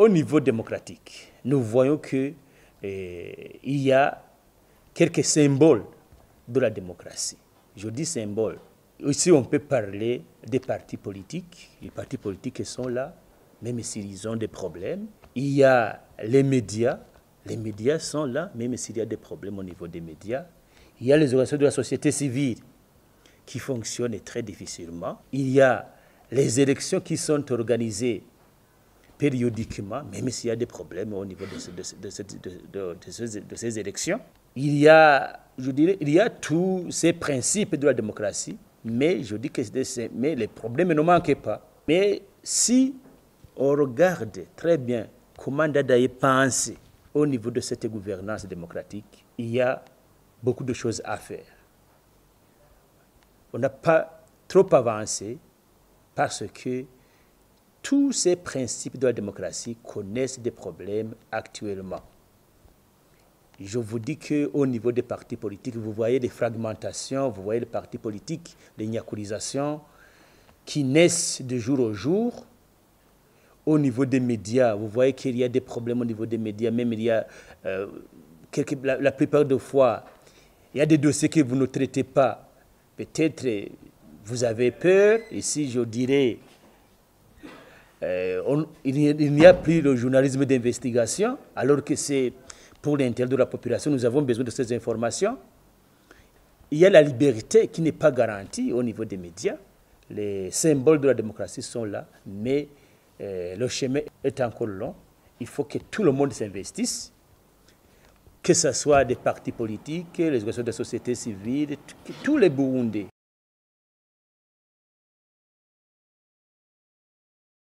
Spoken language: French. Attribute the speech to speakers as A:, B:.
A: Au niveau démocratique, nous voyons qu'il y a quelques symboles de la démocratie. Je dis symboles. Ici, on peut parler des partis politiques. Les partis politiques sont là, même s'ils ont des problèmes. Il y a les médias. Les médias sont là, même s'il y a des problèmes au niveau des médias. Il y a les organisations de la société civile qui fonctionnent très difficilement. Il y a les élections qui sont organisées périodiquement, même s'il y a des problèmes au niveau de ces élections. Il y a, je dirais, il y a tous ces principes de la démocratie, mais je dis que mais les problèmes ne manquent pas. Mais si on regarde très bien comment Dadaye pense au niveau de cette gouvernance démocratique, il y a beaucoup de choses à faire. On n'a pas trop avancé parce que tous ces principes de la démocratie connaissent des problèmes actuellement. Je vous dis qu'au niveau des partis politiques, vous voyez des fragmentations, vous voyez les partis politiques, des niakurisations qui naissent de jour au jour. Au niveau des médias, vous voyez qu'il y a des problèmes au niveau des médias, même il y a, la plupart des fois, il y a des dossiers que vous ne traitez pas. Peut-être vous avez peur, ici je dirais, il n'y a plus le journalisme d'investigation, alors que c'est pour l'intérêt de la population, nous avons besoin de ces informations. Il y a la liberté qui n'est pas garantie au niveau des médias. Les symboles de la démocratie sont là, mais le chemin est encore long. Il faut que tout le monde s'investisse, que ce soit des partis politiques, les organisations de la société civile, tous les Burundais.